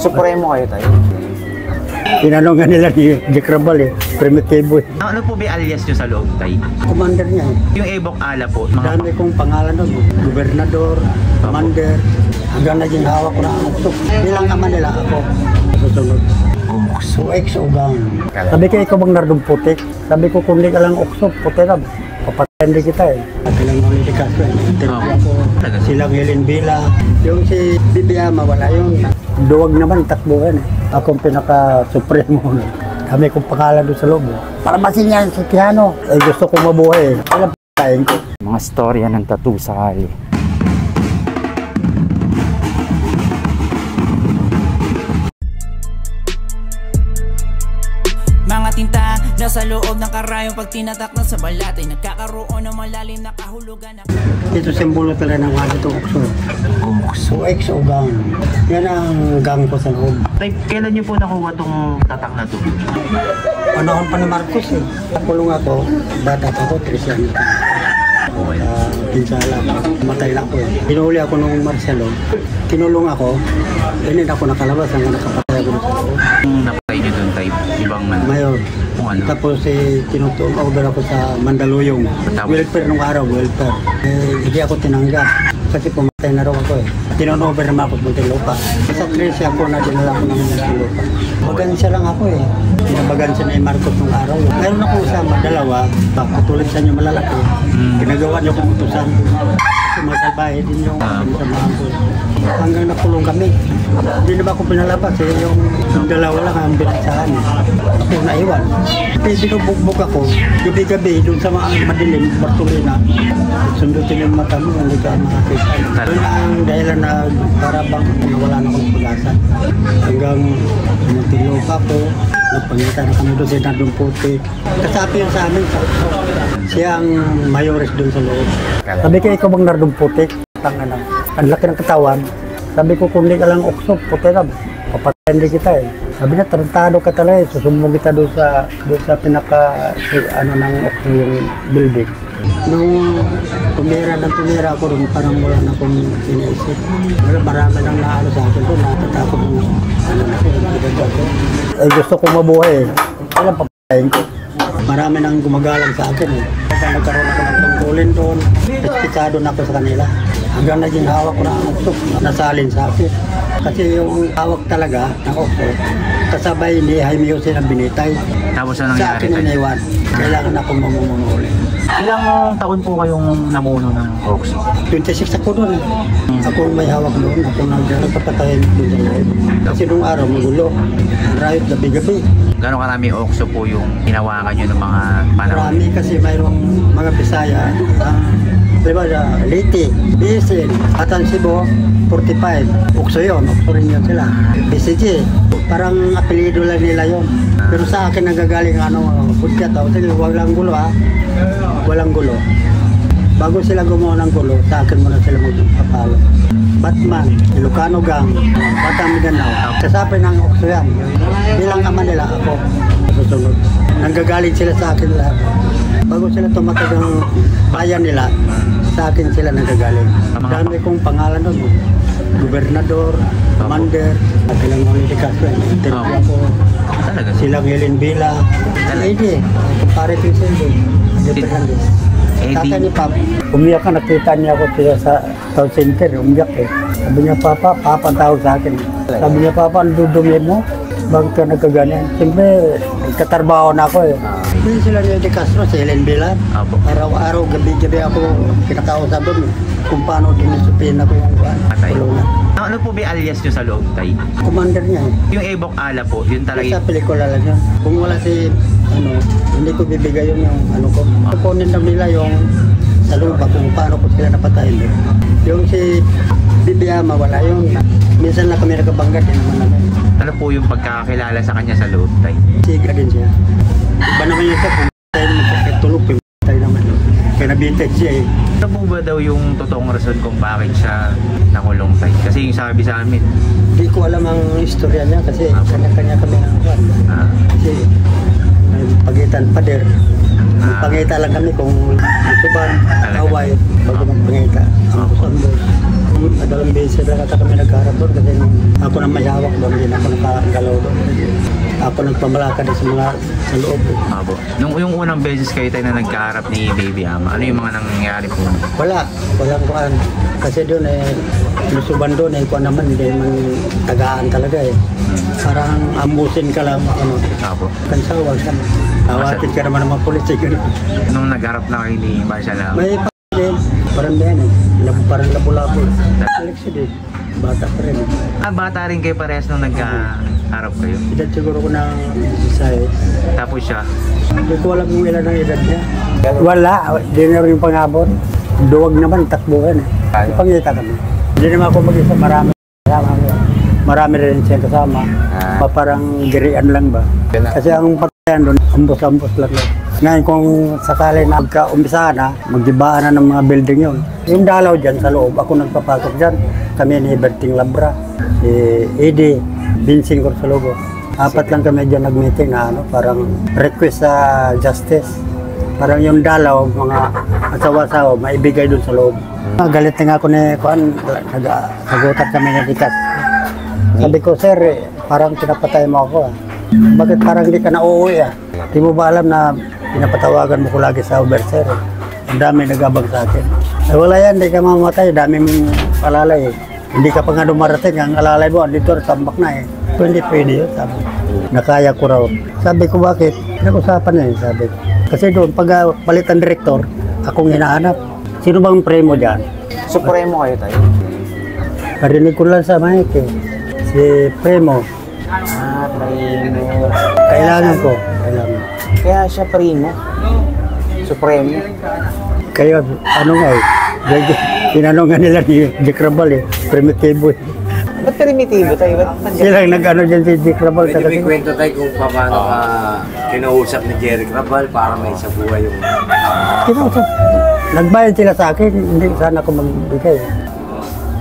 Supremo kayo tayo. Tinanong nila ni Jack Rabal Primitibo Ano po ba alias nyo sa loob tayo? Commander niya Yung Ebok Ala po. Dami kong pangalan doon. Gobernador, Commander. Hanggang naging hawak ko na ang uksok. Bilang ama nila ako. Susunod. Uksok Ugang. Sabi ko, ikaw bang nardong putik? Sabi ko, kung di ka lang uksok, putik ka. Papatayin din kita Kailang mga hindi kaso interview ako. Silang Helen Villa. Yung si Bibiama, wala yun. Duwag naman, takbuhan Akong pinaka-supremo Kami kong pangalan doon sa loob Para masin yan sa Tiano gusto kong mabuhay Alam p***ayin ko Mga storya ng tattoo sa kali. Mga tinta nasa loob ng karayong pag tinatak na sa balat ay nagkakaroon ng malalim na kahulugan. Ito simbolo talaga ng mga itong ukso. Ugang. Yan ang gang ko sa loob. Kailan nyo po nakuha tong tatak na to? Panahon pa ni Marcos Nakulong ako, bata pa ako, 13 anos. Pinsala ako, matay lang ako Pinuli ako nung Marcelo, kinulong ako, hindi ako nakalabas hanggang nakapatay ako sa loob. Napatay nyo doon tayo, ibang man. Mayor. Ano? Tapos order ako sa Mandaluyong. Welfare nung araw, welfare. Hindi ako tinanggap kasi pumatay na raw ako Tinonover naman ako sa Muntinlupa. Sa 13 ako na dinala ko ng Muntinlupa. Bagansya lang ako Bagansya na yung Marcos nung araw. Meron ako sa dalawa, katulad sa inyo malalaki. Ginagawa niyo kong utusan. Kasi masalbahe din yung samahan ko. Hanggang nakulong kami. Hindi na ba ako pinalabas yung dalawa lang ang binagsahan Ako naiwan. Binubugbog ako, gabi-gabi doon sa mga madilim, Bartolina. Sundutin yung mata mo, hindi ka makakita. Doon ang dahilan na para bang wala na akong pag-asa. Hanggang Muntinlupa ko, nagpangita na kami doon sa Nardong Putik. Kasapi yung sa amin, siya ang mayores doon sa loob. Sabi ko, ikaw bang Nardong Putik? Ang laki ng katawan. Sabi ko, kung di ka lang uksok, putik ka. Papatayin din kita Sabi na, tarantado ka talaga Susumbong kita doon sa pinaka, ng uksok yung building. Nung tumira ako rin, parang wala na akong iniisip. Marami nang naano sa akin doon, natatakot mo. Gusto kong mabuhay Alam, papatayin ko. Marami nang gumagalang sa akin Nagkaroon ako ng tungkulin doon. Pespisado na ako sa kanila. Hanggang naging hawak ko na ang uksok, nasalin sa akin. Kasi yung hawak talaga ng uksok, kasabay ni Jaime Jose na binitay. Tapos na Sa akin iniwan. Kailangan akong mamumuno ulit. Ilang taon po kayong namuno ng Okso? 26 ako doon Ako may hawak doon. Ako nagpapatayin doon sa loob. Kasi nung araw, magulo. Riot gabi-gabi. Gano'ng karami Okso po yung hinawakan nyo ng mga panahon? Marami kasi mayroong mga Bisaya. Diba, Liti, Bisin, Atan Cebu, 45. Ukso yun, ukso rin yun sila. BCG, parang apelido lang nila yun. Pero sa akin nagagaling Budget sige, walang gulo Walang gulo. Bago sila gumawa ng gulo, sa akin muna sila magpapalo. Batman, Ilocano Gang, Batang Mindanao. Kasapin ng ukso yan. Bilang ama nila ako. Susunod. Nanggagaling sila sa akin lahat. Bago sila tumatag ng bayan nila, sa akin sila nagagaling. Dami kong pangalan doon. Gobernador, Commander, kailang mga hindi kaso interview ako. Silang Helen Villa. Hindi, comparative sila Tatay ni Pap. Umiyak ka, nakita niya ako sa town center, umiyak Sabi niya, Papa tawag sa akin. Sabi niya, Papa, ang dudumi mo? Bakit ka nagkaganyan? Siyempre, nagkatarbaho na ako Hindi sila ni De Castro, si Helen Villa. Araw-araw, gabi-gabi ako pinakausap doon kung paano dinisipin ako yung kulungan. Ano po ba alias nyo sa loob tayo? Commander niya Yung Ebok Ala po, yun talaga Sa pelikula lang yun. Kung wala hindi ko bibigay yung ko. Kukunin lang nila yung sa lupa kung paano ko sila napatayin Yung si Bibiama, wala yun. Minsan na kami nagkabanggat naman namin. Ano po yung pagkakakilala sa kanya sa loob tayo? Siga din siya. Iba naman yun siya kung tayo naman tulog, tayo naman. Kaya nabitag siya Ano po ba daw yung totoong rason kung bakit siya nakulong tayo? Kasi yung sabi sa amin. Hindi ko alam ang istorya niya kasi kanya-kanya kami ng Kasi pagitan pader. Pangita lang kami kung isuban, away, bago magpangita. Ambos. Dalawang beses lang ata kami nagkaharap doon kasi ako na may hawak doon, hindi na ako nakagalaw doon. Ako nagpamalakad sa mga sa loob. Abo. Yung unang beses kayo tayo na nagkaharap ni Baby Ama, ano yung mga nangyayari po? Walang kuan. Kasi doon lusuban doon kuan naman, hindi naman tagaan talaga Parang amusin ka lang, Abo. Kansawag ka. Tawatin ka naman ng mga pulis. Nung nagharap na kayo ni Marshall Ama? May parang yan parang labo-labo. Alex din. Bata pa rin. Bata rin kayo parehas nung nagkaharap kayo? Edad siguro ko ng 16. Tapos siya? Hindi ko alam kung ilan ang edad niya. Wala. Hindi na rin yung pangabon. Duwag naman, takbuhan Ipangita kami. Hindi naman ako mag-isa. Marami rin siya kasama. Parang girian lang ba? Kasi ang patayan doon, ambos-ambos lang. Ngayon kung sakali na magka-umpisa na, magdibaan na ng mga building yun. Yung dalaw dyan sa loob, ako nagpapasok dyan. Kami ni Berting Labra, si Eddie, Vincent Corsologo. 4 lang kami dyan nag-meeting na parang request sa justice. Parang yung dalaw, mga asawa-asawa, maibigay doon sa loob. Galit na nga ako ni Juan, nag-sagutat kami ni Dikas. Sabi ko, sir, parang pinapatay mo ako. Bakit parang hindi ka na uuwi Di mo ba alam na pinapatawagan mo ko lagi sa Uber, sir? Ang dami nag-abang sa akin. Wala yan, hindi ka mamamatay. Dami mong alalay Hindi ka pa nga dumarating. Ang alalay mo, dito, tambak na Pwede yun, sabi. Nakaya ko raw. Sabi ko, bakit? Pinag-usapan na sabi ko. Kasi doon, pag palitan direktor, akong hinahanap. Sino bang premo dyan? Supremo kayo tayo? Parinig ko lang sa mic Si Premo. Primo. Kailangan ko. Kaya siya Primo. Supremo. Kaya ano nga tinanongan nila ni Jack Rabal primitibo Ba't primitibo tayo? Silang nag-ano dyan si Jack Rabal. Pwede may kwento tayo kung paano ka kinausap ni Jerry Rabal para may isa buhay yung... Kinausap. Nagbayad sila sa akin, hindi sana ako magbigay.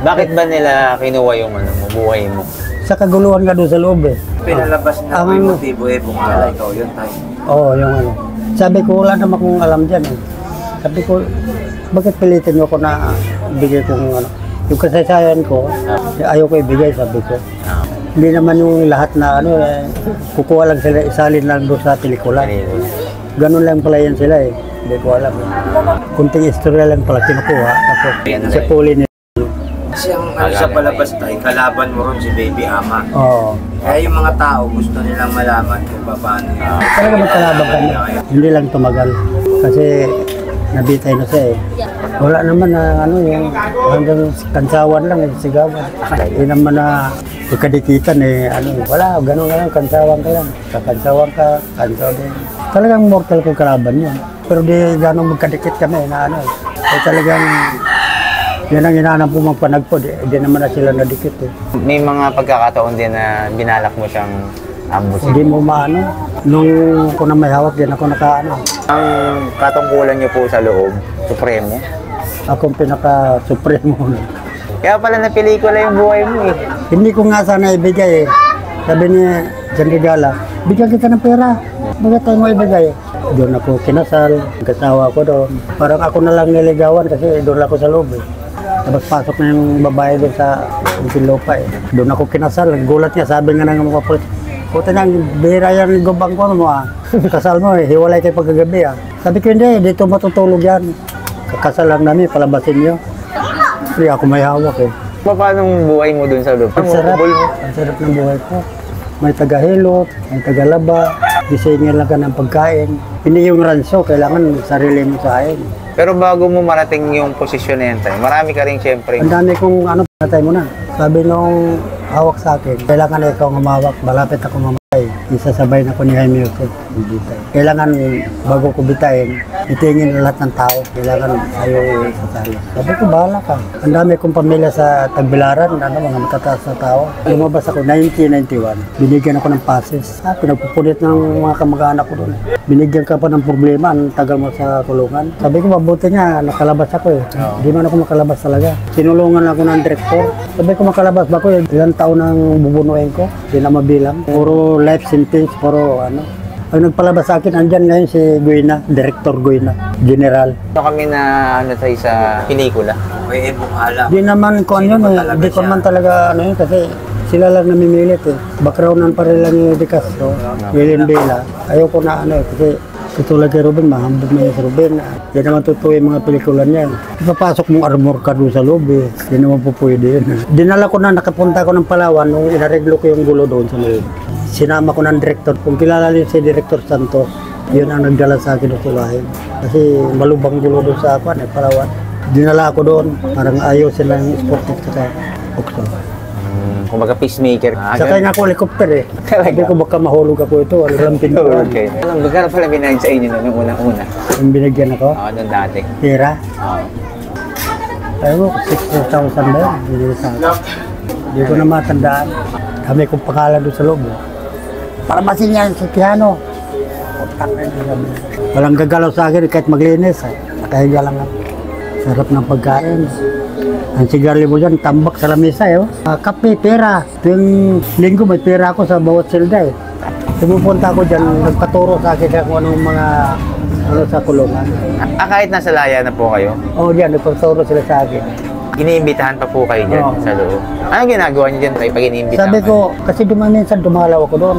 Bakit ba nila kinuha yung buhay mo? Sa kaguluhan nga doon sa loob Pinalabas na may motibo pumala ikaw yun tayo. Oo, yung Sabi ko, wala naman kong alam dyan Sabi ko, bakit pilitin mo ko na bigay kong yung kasaysayan ko, ayaw ko ibigay, sabi ko. Hindi naman yung lahat na kukuha lang sila, isalin lang doon sa pelikula. Ganun lang pala yan sila Hindi ko alam Kunting istorya lang pala kinukuha, tapos sa puli nila. Kasi ang sa palabas tayo, kalaban mo ron si Baby Ama. Oo. Kaya yung mga tao gusto nilang malaman kung paano. Talaga magkalabang kami. Hindi lang tumagal. Kasi nabitay na siya Wala naman na yung hanggang kansawan lang sigawan. Hindi naman na kadikitan wala, ganun lang, kansawan ka lang. Kakansawan ka, kansaw din. Talagang mortal kong kalaban yun. Pero di gano'ng magkadikit kami na talagang yan ang hinahanap po magpanagpo, di naman na sila nadikit May mga pagkakataon din na binalak mo siyang ambusin? Hindi mo maano. Nung ako na may hawak, din ako Ang katungkulan niyo po sa loob, Supremo? Akong pinaka-supremo. Kaya pala na pelikula yung buhay mo Hindi ko nga sana ibigay Sabi ni Jan Regala, bigyan kita ng pera. Bakit tayo mo ibigay? Doon ako kinasal, kasawa ko doon. Parang ako na lang niligawan kasi doon ako sa loob Tapos pasok na yung babae doon sa Lupa Doon ako kinasal, gulat niya, sabi nga ng mga polis, puti nang bihira yan gubang ko mo Kasal mo hiwalay kayo pagkagabi Sabi ko hindi, dito matutulog yan. Kakasal lang namin, palabasin niyo. Hindi ako may hawak Paano ang buhay mo doon sa loob? Ang sarap ng buhay ko. May tagahilot, may tagalaba, disingin lang ka ng pagkain. Hindi yung ranso, kailangan sarili mo kain. Pero bago mo marating yung posisyon na yan tayo, marami ka rin siyempre. Ang dami kong patay mo na. Sabi nung hawak sa akin, kailangan na ikaw humawak, malapit ako mamatay. Isasabay na ko ni Jaime Joseph. Kailangan bago ko bitain, itingin lahat ng tao. Kailangan ayaw isasali. Sabi ko, bahala ka. Ang dami kong pamilya sa Tagbilaran, mga matataas na tao. Lumabas ako 1991. Binigyan ako ng passes. Pinagpupunit ng mga kamag-anak ko doon. Binigyan ka pa ng problema, ang tagal mo sa kulungan. Sabi ko, mabuti nga, nakalabas ako Hindi man ako makalabas talaga. Sinulungan ako ng direktor. Sabi ko, makalabas ba ko? Ilang taon nang bubunuin ko? Hindi na mabilang. Puro life sentence, puro Ang nagpalabas sa akin, andyan ngayon si Guina, Director Guina, General. Ito kami na ano tayo sa pelikula. May ibong alam. Di naman ko yun eh, di ko man talaga ano yun kasi sila lang namimilit eh. Backgroundan pa rin lang yung De Castro, William Vela. Ayoko na ano eh, kasi katulad kay Ruben, mahambog na yun si Ruben. Di naman totoo yung mga pelikula niya. Ipapasok mong armor ka doon sa loob eh. Di naman po pwede yun. Dinala ko na, nakapunta ko ng Palawan nung inareglo ko yung gulo doon sa loob. Sinama ko ng director. Kung kilala niyo si Director Santos, yun ang nagdala sa akin doon sa bahay. Kasi malubang gulo doon sa Apan eh, Palawan. Dinala ako doon, parang ayaw silang sportif sa Okso. Kumbaga peacemaker. Sakay nga ako helicopter eh. Sabi ko baka mahulog ako ito, walang pintuan. Okay. Anong magkano pala binayad sa inyo nung unang-una? Yung binigyan ako, Oo, nung dati. pera. Oo. Ayaw ko, 6,000 ba yun? Binili sa akin. Hindi ko na matandaan. Kami kong pangalan doon sa loob. Para masinyan sa piano. Walang gagalaw sa akin kahit maglinis. Nakahiga lang ako. Sarap ng pagkain. Ang sigarilyo mo dyan, tambak sa lamesa eh. Kape, pera. Tuwing linggo may pera ako sa bawat silda eh. Pumupunta ako dyan, nagpaturo sa akin kung anong mga ano sa kulungan. Kahit nasa laya na po kayo, Oo, dyan, nagpaturo sila sa akin. iniimbitahan pa po kayo dyan Oo. sa loob. Anong ginagawa niyo dyan tayo pag iniimbitahan? Sabi ko, kasi minsan dumalaw ako doon.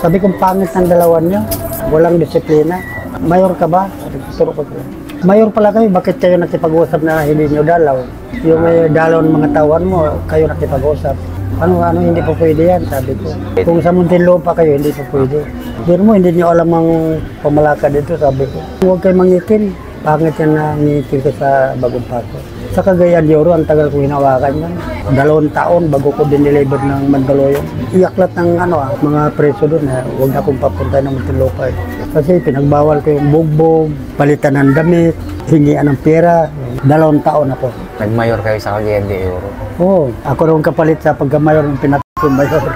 Sabi ko, pangit ng dalawan niyo. Walang disiplina. Mayor ka ba? Turo ko sila. Mayor pala kayo, bakit kayo nakipag-usap na hindi niyo dalaw? Yung may dalaw ng mga tawan mo, kayo nakipag-usap. Ano, hindi pa pwede yan, sabi ko. Kung sa Muntinlupa kayo, hindi pa pwede. Pero mo, hindi niyo alam ang pamalakad dito, sabi ko. Huwag kayo mangitin. Pangit yan na ngitin ko sa Bagong Paso. Sa Cagayan de Oro, ang tagal ko hinawakan yan. 2 taon bago ko dineliver ng Mandaluyong. Iaklat ng mga preso doon na huwag na akong papunta ng Muntinlupa eh. Kasi pinagbawal ko yung bugbog, palitan ng damit, hingian ng pera. 2 taon ako. Nag-mayor kayo sa Cagayan de Oro. Oo, ako rin kapalit sa pagka-mayor ng pinatong mayor.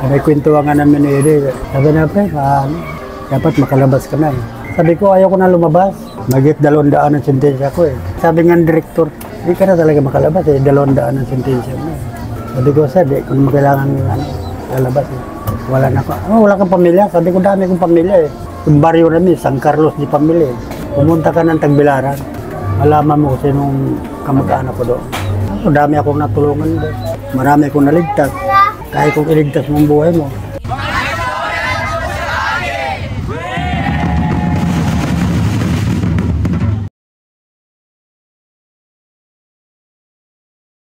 May kwentuhan nga namin eh. Sabi na, pre, dapat makalabas ka na eh. Sabi ko, ayaw ko na lumabas. Magit 200 ang sentensya ko eh. Sabi nga ng direktor, hindi ka na talaga makalabas eh. 200 ang sentensya mo. Sabi ko, sir, di ko naman kailangan lalabas eh. Wala na ako. Wala kang pamilya. Sabi ko, dami kong pamilya eh. Yung baryo namin, San Carlos di pamilya eh. Pumunta ka ng Tagbilaran. Malaman mo kung sinong kamag-anak ko doon. Dami akong natulungan doon. Marami akong naligtas. Kaya kung iligtas mong buhay mo,